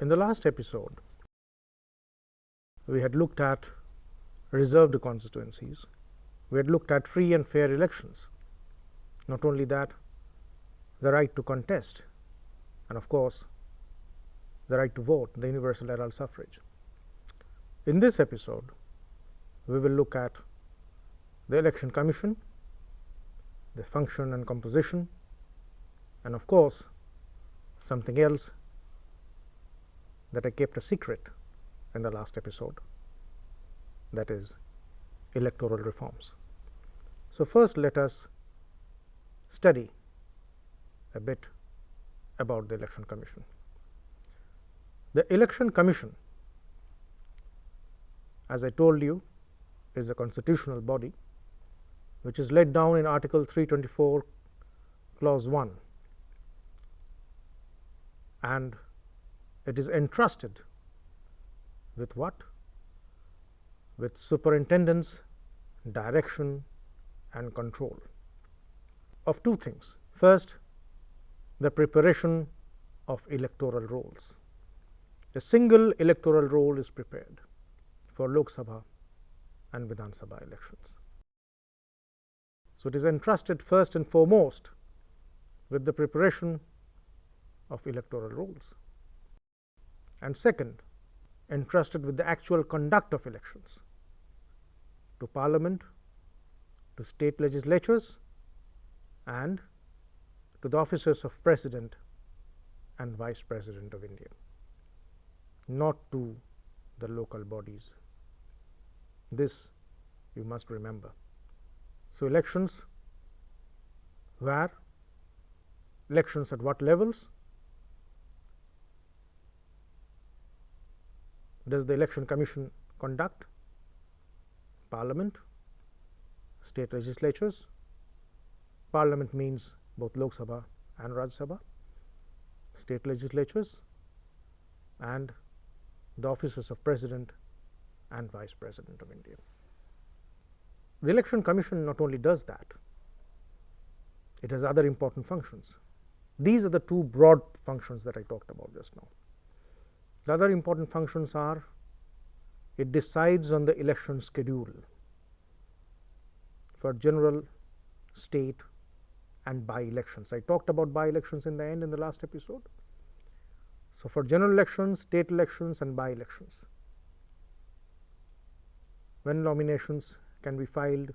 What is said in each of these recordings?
In the last episode, we had looked at reserved constituencies. We had looked at free and fair elections. Not only that, the right to contest, and of course, the right to vote, the universal adult suffrage. In this episode, we will look at the Election Commission, the function and composition, and of course, something else that I kept a secret in the last episode, that is electoral reforms. So first let us study a bit about the Election Commission. The Election Commission, as I told you, is a constitutional body which is laid down in Article 324, Clause 1, and it is entrusted with what? With superintendence, direction and control of two things. First, the preparation of electoral rolls. A single electoral roll is prepared for Lok Sabha and Vidhan Sabha elections. So it is entrusted first and foremost with the preparation of electoral rolls, and second, entrusted with the actual conduct of elections to Parliament, to state legislatures, and to the offices of President and Vice President of India, not to the local bodies. This you must remember. So elections where? Elections at what levels? Does the Election Commission conduct? Parliament, state legislatures. Parliament means both Lok Sabha and Rajya Sabha, state legislatures, and the offices of President and Vice President of India. The Election Commission not only does that, it has other important functions. These are the two broad functions that I talked about just now. The other important functions are, it decides on the election schedule for general, state and by-elections. I talked about by-elections in the end in the last episode. So for general elections, state elections and by-elections, when nominations can be filed,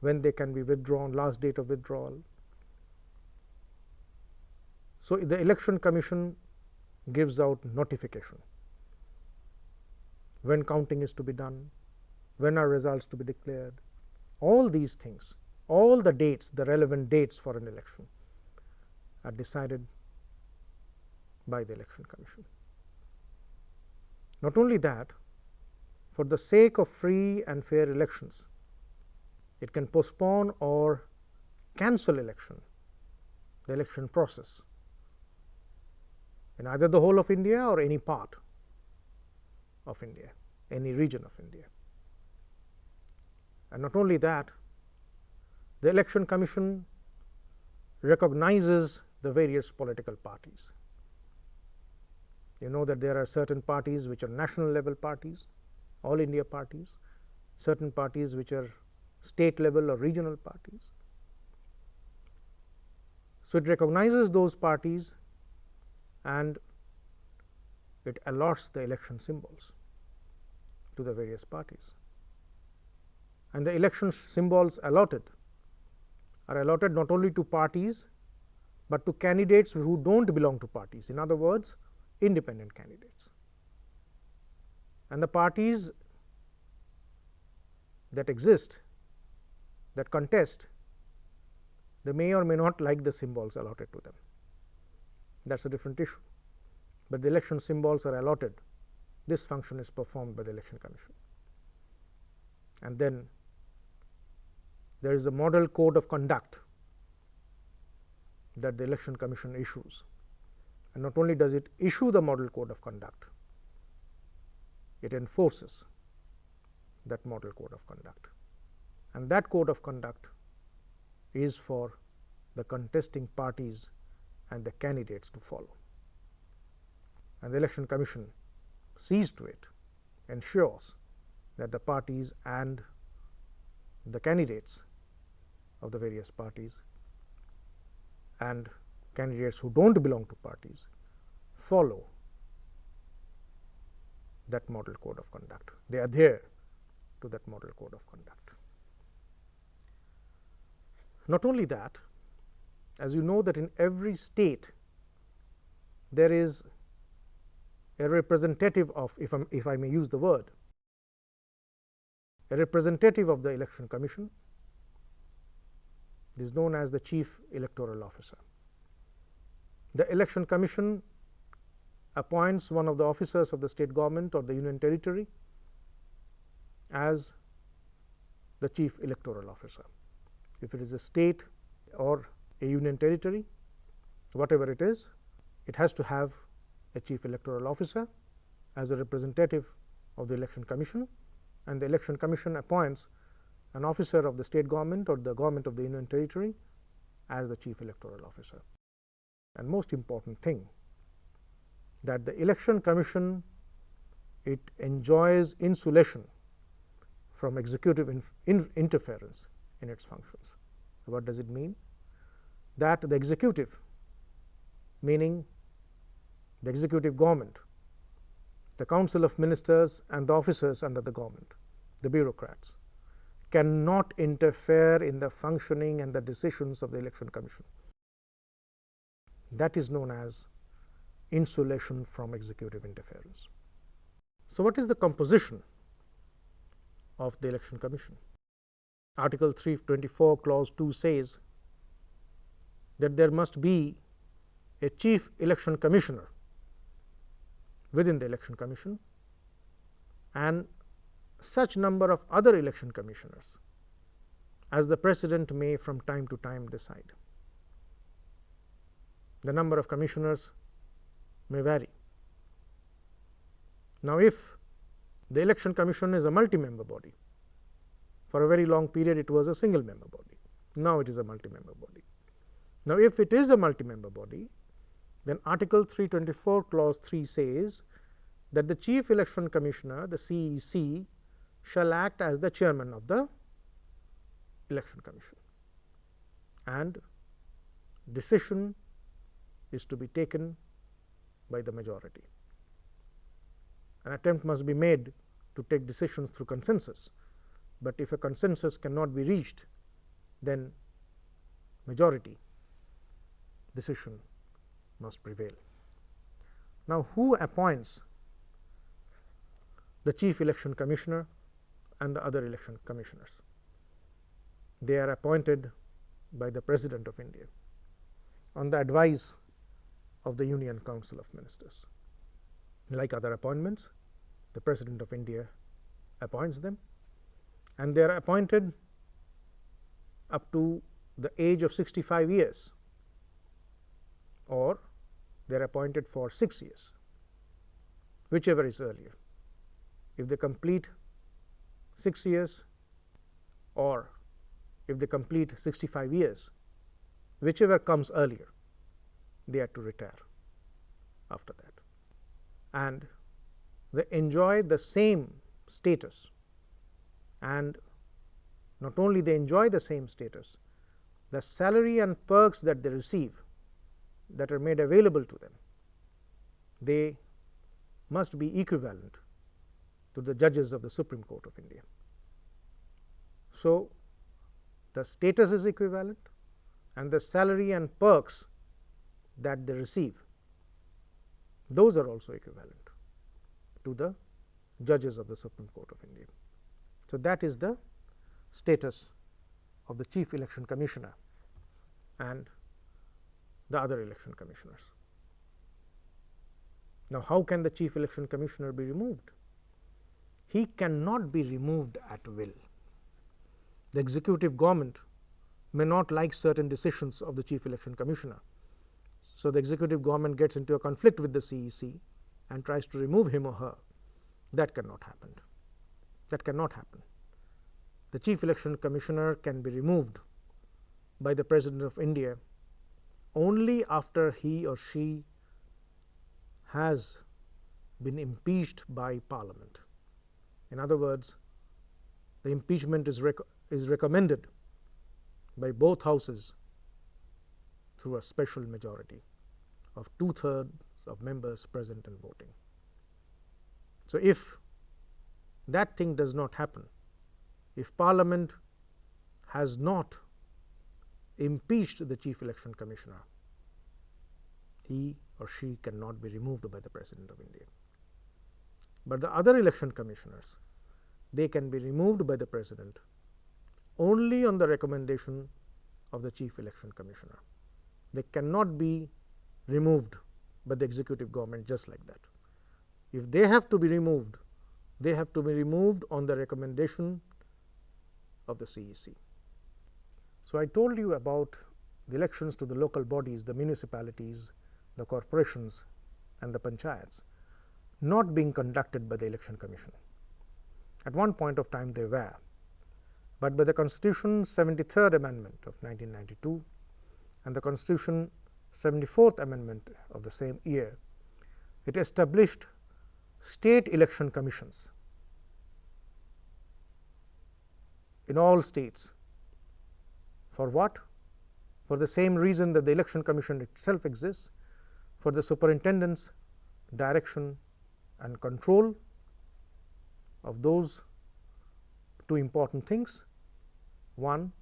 when they can be withdrawn, last date of withdrawal. So the Election Commission gives out notification when counting is to be done, when are results to be declared. All these things, all the dates, the relevant dates for an election are decided by the Election Commission. Not only that, for the sake of free and fair elections, it can postpone or cancel election, the election process, in either the whole of India or any part of India, any region of India. And not only that, the Election Commission recognizes the various political parties. You know that there are certain parties which are national level parties, all India parties, certain parties which are state level or regional parties. So it recognizes those parties and it allots the election symbols to the various parties. And the election symbols allotted are allotted not only to parties, but to candidates who don't belong to parties. In other words, independent candidates. And the parties that exist, that contest, they may or may not like the symbols allotted to them. That is a different issue. But the election symbols are allotted. This function is performed by the Election Commission. And then there is a model code of conduct that the Election Commission issues. And not only does it issue the model code of conduct, it enforces that model code of conduct. And that code of conduct is for the contesting parties and the candidates to follow. and the Election Commission sees to it, ensures that the parties and the candidates of the various parties and candidates who don't belong to parties follow that model code of conduct. They adhere to that model code of conduct. Not only that, as you know that in every state there is a representative of, if I may use the word, a representative of the Election Commission. This is known as the Chief Electoral Officer. The Election Commission appoints one of the officers of the state government or the union territory as the Chief Electoral Officer. If it is a state or a union territory, whatever it is, it has to have a Chief Electoral Officer as a representative of the Election Commission, and the Election Commission appoints an officer of the state government or the government of the union territory as the Chief Electoral Officer. And most important thing, that the Election Commission, it enjoys insulation from executive interference in its functions. So, what does it mean? That the executive, meaning the executive government, the council of ministers and the officers under the government, the bureaucrats, cannot interfere in the functioning and the decisions of the Election Commission. That is known as insulation from executive interference. So, what is the composition of the Election Commission? Article 324 clause 2 says that there must be a Chief Election Commissioner within the Election Commission and such number of other election commissioners as the President may from time to time decide. The number of commissioners may vary. Now, if the Election Commission is a multi-member body, for a very long period it was a single member body, now it is a multi-member body. Now, if it is a multi-member body, then Article 324 clause 3 says that the Chief Election Commissioner, the CEC, shall act as the chairman of the Election Commission, and decision is to be taken by the majority. An attempt must be made to take decisions through consensus, but if a consensus cannot be reached, then majority decision must prevail. Now, who appoints the Chief Election Commissioner and the other election commissioners? They are appointed by the President of India on the advice of the Union Council of Ministers. Like other appointments, the President of India appoints them, and they are appointed up to the age of 65 years, or they are appointed for 6 years, whichever is earlier. If they complete 6 years, or if they complete 65 years, whichever comes earlier, they are to retire after that. And they enjoy the same status, and not only they enjoy the same status, the salary and perks that they receive, that are made available to them, they must be equivalent to the judges of the Supreme Court of India. So, the status is equivalent, and the salary and perks that they receive, those are also equivalent to the judges of the Supreme Court of India. So, that is the status of the Chief Election Commissioner and the other election commissioners. Now, how can the Chief Election Commissioner be removed? He cannot be removed at will. The executive government may not like certain decisions of the Chief Election Commissioner. So, the executive government gets into a conflict with the CEC and tries to remove him or her. That cannot happen. That cannot happen. The Chief Election Commissioner can be removed by the President of India only after he or she has been impeached by Parliament. In other words, the impeachment is recommended by both houses through a special majority of 2/3 of members present and voting. So if that thing does not happen, if Parliament has not impeached the Chief Election Commissioner, he or she cannot be removed by the President of India. But the other election commissioners, they can be removed by the President only on the recommendation of the Chief Election Commissioner. They cannot be removed by the executive government just like that. If they have to be removed, they have to be removed on the recommendation of the CEC. So I told you about the elections to the local bodies, the municipalities, the corporations and the panchayats not being conducted by the Election Commission. At one point of time they were, but by the Constitution 73rd Amendment of 1992 and the Constitution 74th Amendment of the same year, it established state election commissions in all states. For what? For the same reason that the Election Commission itself exists, for the superintendent's direction and control of those two important things. One,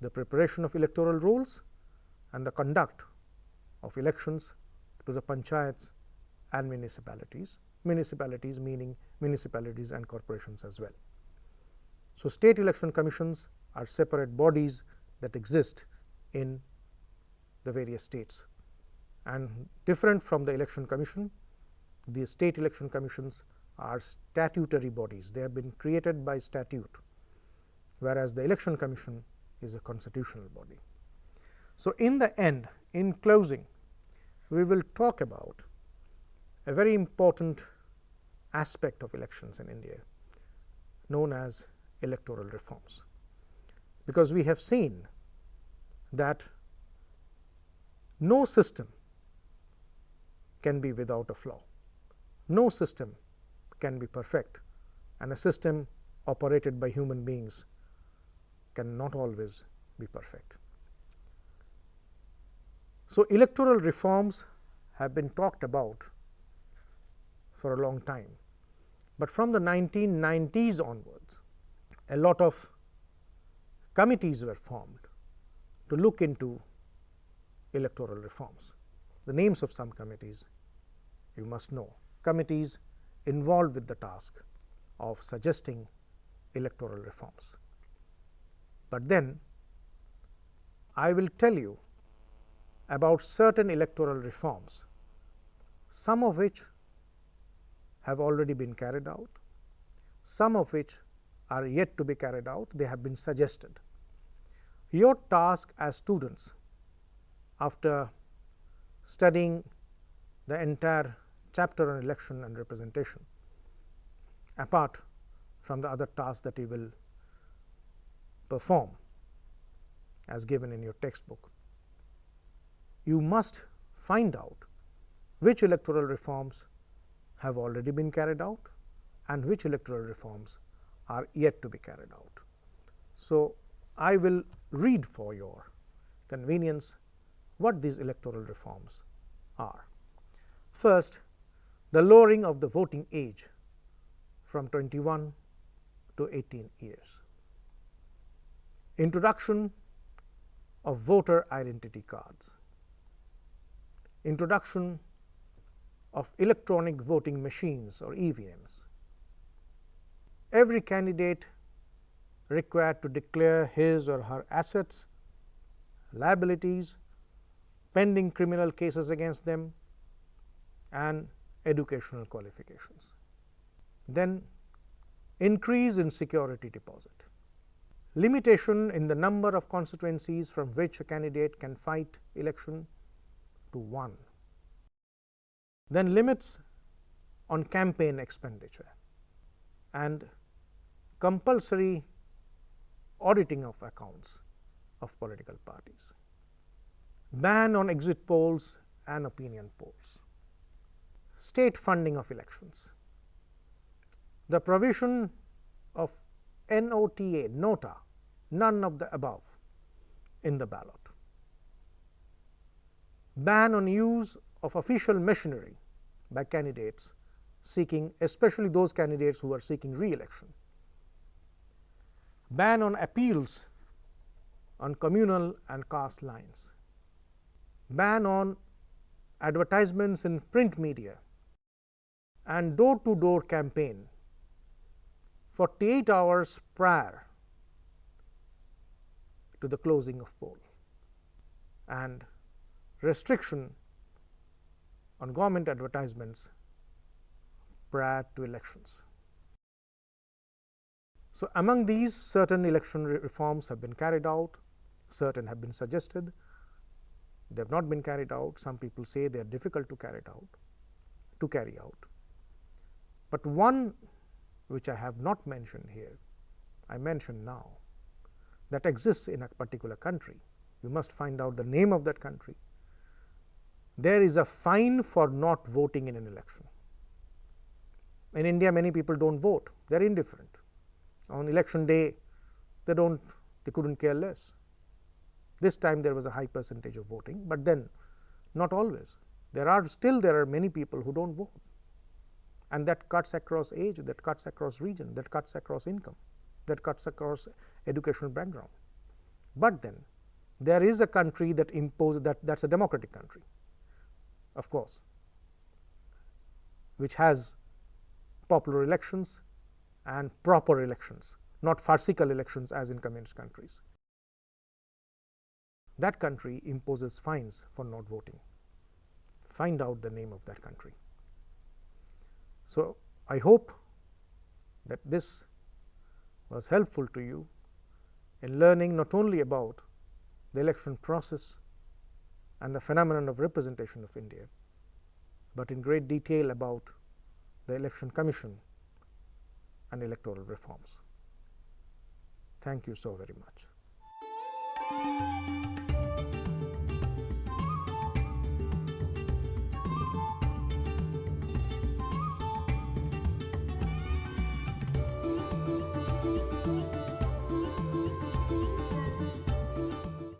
the preparation of electoral rolls and the conduct of elections to the panchayats and municipalities, municipalities meaning municipalities and corporations as well. So state election commissions are separate bodies that exist in the various states, and different from the Election Commission, the state election commissions are statutory bodies. They have been created by statute, whereas the Election Commission is a constitutional body. So in the end, in closing, we will talk about a very important aspect of elections in India known as electoral reforms, because we have seen that no system can be without a flaw. No system can be perfect, and a system operated by human beings cannot always be perfect. So electoral reforms have been talked about for a long time, but from the 1990s onwards, a lot of committees were formed to look into electoral reforms. The names of some committees you must know, committees involved with the task of suggesting electoral reforms. But then I will tell you about certain electoral reforms, some of which have already been carried out, some of which are yet to be carried out. They have been suggested. Your task as students, after studying the entire chapter on election and representation, apart from the other tasks that you will perform as given in your textbook, you must find out which electoral reforms have already been carried out and which electoral reforms are yet to be carried out. So I will read for your convenience what these electoral reforms are. First, the lowering of the voting age from 21 to 18 years. Introduction of voter identity cards. Introduction of electronic voting machines or EVMs. Every candidate required to declare his or her assets, liabilities, pending criminal cases against them, and educational qualifications. Then increase in security deposit. Limitation in the number of constituencies from which a candidate can fight election to 1. Then limits on campaign expenditure and compulsory auditing of accounts of political parties. Ban on exit polls and opinion polls. state funding of elections. The provision of NOTA, none of the above, in the ballot. Ban on use of official machinery by candidates seeking, especially those candidates who are seeking re-election. Ban on appeals on communal and caste lines. Ban on advertisements in print media and door-to-door campaign 48 hours prior to the closing of poll, and restriction on government advertisements prior to elections. So, among these, certain election reforms have been carried out, certain have been suggested, they have not been carried out. Some people say they are difficult to carry out. But one which I have not mentioned here, I mention now, that exists in a particular country. You must find out the name of that country. There is a fine for not voting in an election. In India, many people don't vote, they are indifferent. On election day, they couldn't care less. This time there was a high percentage of voting, but then not always. There are many people who don't vote, and that cuts across age, that cuts across region, that cuts across income, that cuts across educational background. But then there is a country that imposes that's a democratic country, of course, which has popular elections and proper elections, not farcical elections as in communist countries. That country imposes fines for not voting. Find out the name of that country. So, I hope that this was helpful to you in learning not only about the election process and the phenomenon of representation of India, but in great detail about the Election Commission and electoral reforms. Thank you so very much.